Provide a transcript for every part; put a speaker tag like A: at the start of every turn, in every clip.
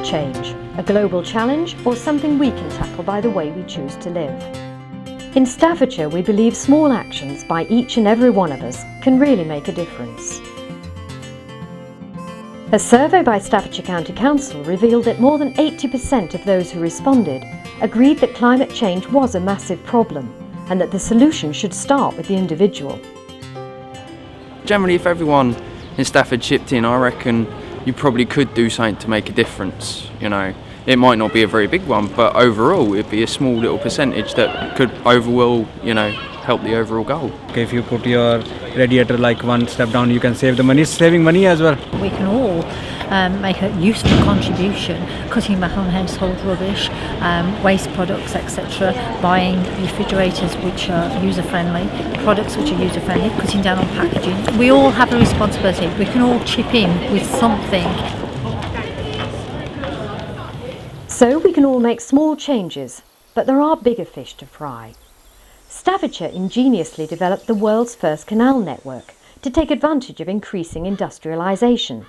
A: change, a global challenge or something we can tackle by the way we choose to live? In Staffordshire, we believe small actions by each and every one of us can really make a difference. A survey by Staffordshire County Council revealed that more than 80% of those who responded agreed that climate change was a massive problem and that the solution should start with the individual.
B: Generally, if everyone in Stafford chipped in, I reckon you probably could do something to make a difference. You know, it might not be a very big one, but overall it'd be a small little percentage that could overall, help the overall goal.
C: Okay, if you put your radiator like one step down, you can save the money. It's saving money as well.
D: We can all make a useful contribution, cutting back on household rubbish, waste products, etc., buying refrigerators which are user-friendly, products which are user-friendly, cutting down on packaging. We all have a responsibility. We can all chip in with something.
A: So we can all make small changes, but there are bigger fish to fry. Staffordshire ingeniously developed the world's first canal network to take advantage of increasing industrialisation.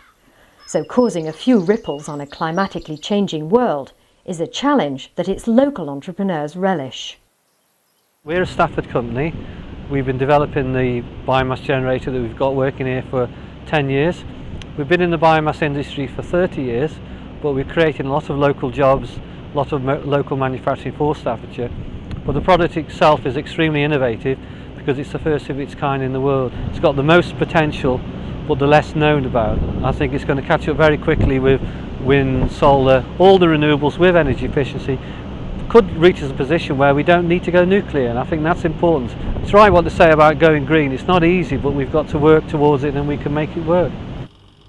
A: So causing a few ripples on a climatically changing world is a challenge that its local entrepreneurs relish.
E: We're a Stafford company. We've been developing the biomass generator that we've got working here for 10 years. We've been in the biomass industry for 30 years, but we're creating a lot of local jobs, a lot of local manufacturing for Staffordshire. But the product itself is extremely innovative because it's the first of its kind in the world. It's got the most potential, but the less known about. I think it's going to catch up very quickly with wind, solar, all the renewables with energy efficiency. Could reach us a position where we don't need to go nuclear, and I think that's important. It's right what they say about going green. It's not easy, but we've got to work towards it and we can make it work.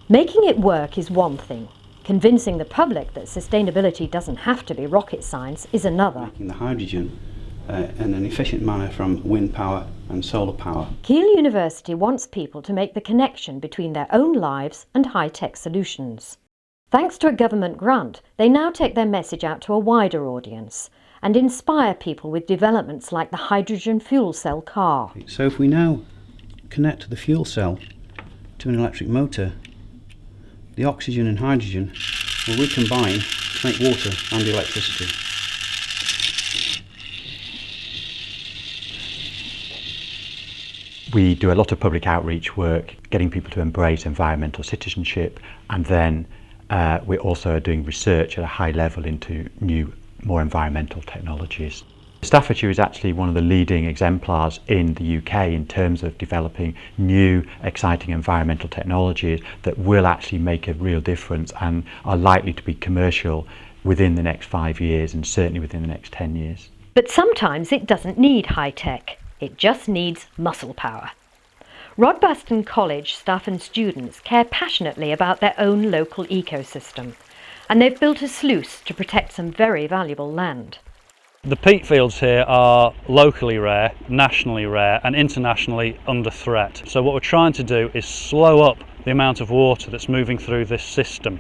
A: Making it work is one thing. Convincing the public that sustainability doesn't have to be rocket science is another.
F: Making the hydrogen in an efficient manner from wind power and solar power.
A: Keele University wants people to make the connection between their own lives and high-tech solutions. Thanks to a government grant, they now take their message out to a wider audience and inspire people with developments like the hydrogen fuel cell car.
F: So if we now connect the fuel cell to an electric motor, the oxygen and hydrogen will recombine to make water and electricity.
G: We do a lot of public outreach work, getting people to embrace environmental citizenship, and then we're also doing research at a high level into new, more environmental technologies. Staffordshire is actually one of the leading exemplars in the UK in terms of developing new, exciting environmental technologies that will actually make a real difference and are likely to be commercial within the next 5 years and certainly within the next 10 years.
A: But sometimes it doesn't need high-tech. It just needs muscle power. Rodbaston College staff and students care passionately about their own local ecosystem, and they've built a sluice to protect some very valuable land.
E: The peat fields here are locally rare, nationally rare and internationally under threat. So what we're trying to do is slow up the amount of water that's moving through this system.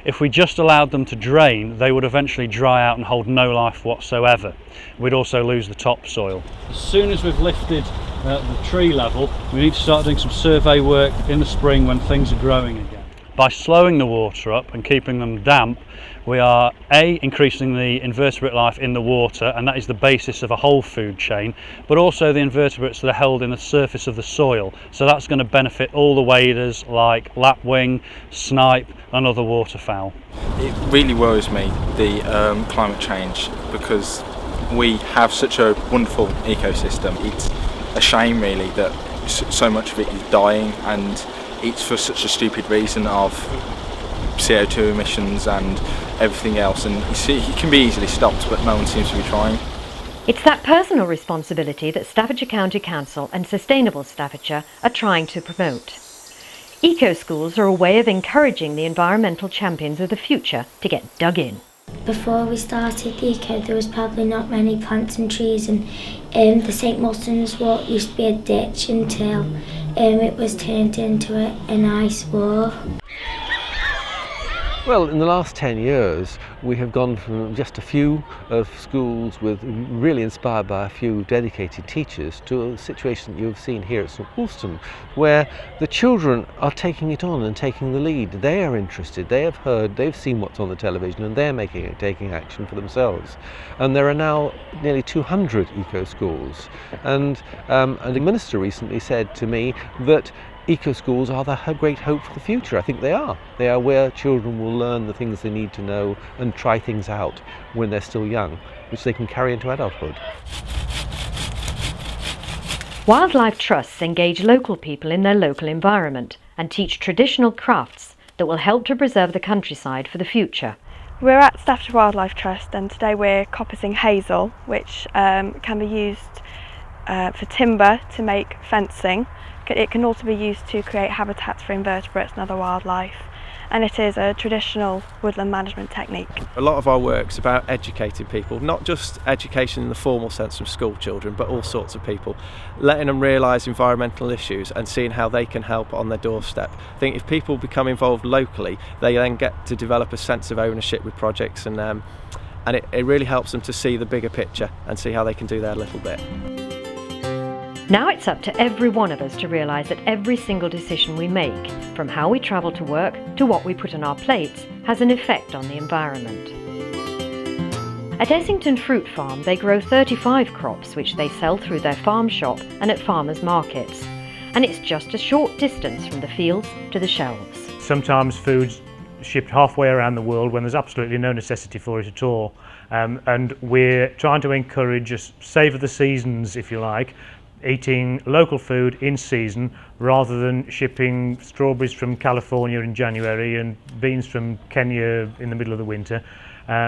E: If we just allowed them to drain, they would eventually dry out and hold no life whatsoever. We'd also lose the topsoil. As soon as we've lifted the tree level, we need to start doing some survey work in the spring when things are growing again. By slowing the water up and keeping them damp, we are increasing the invertebrate life in the water, and that is the basis of a whole food chain, but also the invertebrates that are held in the surface of the soil. So that's going to benefit all the waders like lapwing, snipe and other waterfowl.
H: It really worries me, the climate change, because we have such a wonderful ecosystem. It's a shame really that so much of it is dying, and it's for such a stupid reason of CO2 emissions and everything else, and you see, it can be easily stopped, but no one seems to be trying.
A: It's that personal responsibility that Staffordshire County Council and Sustainable Staffordshire are trying to promote. Eco-schools are a way of encouraging the environmental champions of the future to get dug in.
I: Before we started the eco, there was probably not many plants and trees, and the St Mulston's Walk used to be a ditch until it was turned into a nice walk.
J: Well, in the last 10 years, we have gone from just a few of schools with really inspired by a few dedicated teachers to a situation that you've seen here at St Wolston, where the children are taking it on and taking the lead. They are interested, they have heard, they've seen what's on the television, and they're taking action for themselves. And there are now nearly 200 eco schools. And the minister recently said to me that eco schools are the great hope for the future. I think they are. They are where children will learn the things they need to know and try things out when they're still young, which they can carry into adulthood.
A: Wildlife trusts engage local people in their local environment and teach traditional crafts that will help to preserve the countryside for the future.
K: We're at Staffordshire Wildlife Trust, and today we're coppicing hazel, which can be used for timber to make fencing. It can also be used to create habitats for invertebrates and other wildlife, and it is a traditional woodland management technique.
L: A lot of our work's about educating people, not just education in the formal sense from school children, but all sorts of people, letting them realise environmental issues and seeing how they can help on their doorstep. I think if people become involved locally, they then get to develop a sense of ownership with projects, and it really helps them to see the bigger picture and see how they can do their little bit.
A: Now it's up to every one of us to realise that every single decision we make, from how we travel to work to what we put on our plates, has an effect on the environment. At Essington Fruit Farm, they grow 35 crops which they sell through their farm shop and at farmers' markets. And it's just a short distance from the fields to the shelves.
M: Sometimes food's shipped halfway around the world when there's absolutely no necessity for it at all. And we're trying to encourage a savour the seasons, if you like, eating local food in season rather than shipping strawberries from California in January and beans from Kenya in the middle of the winter.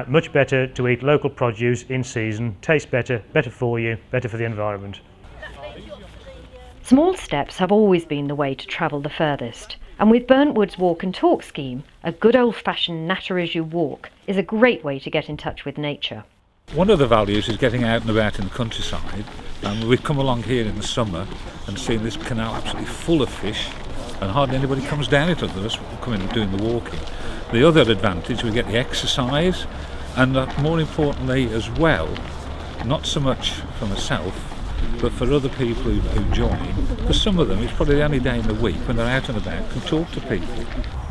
M: Much better to eat local produce in season, tastes better, better for you, better for the environment.
A: Smallsteps have always been the way to travel the furthest, and with Burntwood's Walk and Talk scheme, a good old-fashioned natter as you walk is a great way to get in touch with nature.
N: One of the values is getting out and about in the countryside, and we've come along here in the summer and seen this canal absolutely full of fish, and hardly anybody comes down it other than us coming and doing the walking. The other advantage, we get the exercise, and more importantly as well, not so much for myself, but for other people who join, for some of them it's probably the only day in the week when they're out and about can talk to people.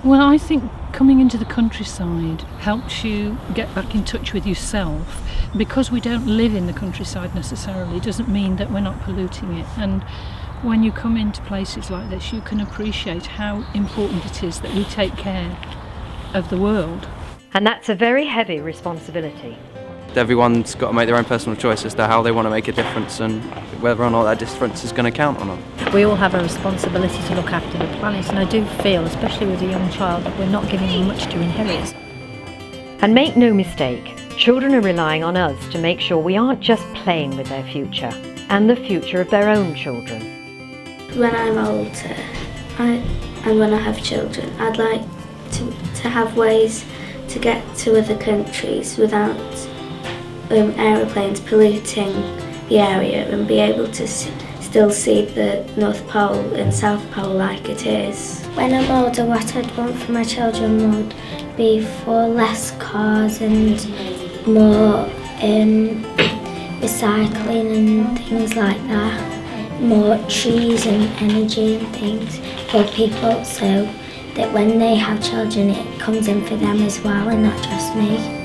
O: Well, I think coming into the countryside helps you get back in touch with yourself. Because we don't live in the countryside necessarily doesn't mean that we're not polluting it. And when you come into places like this, you can appreciate how important it is that we take care of the world.
A: And that's a very heavy responsibility.
B: Everyone's got to make their own personal choice as to how they want to make a difference and whether or not that difference is going to count or not.
D: We all have a responsibility to look after the planet, and I do feel, especially with a young child, that we're not giving them much to inherit.
A: And make no mistake, children are relying on us to make sure we aren't just playing with their future and the future of their own children.
I: When I'm older and when I have children, I'd like to have ways to get to other countries without aeroplanes polluting the area, and be able to still see the North Pole and South Pole like it is. When I'm older, what I'd want for my children would be for less cars and more recycling and things like that, more trees and energy and things for people, so that when they have children it comes in for them as well and not just me.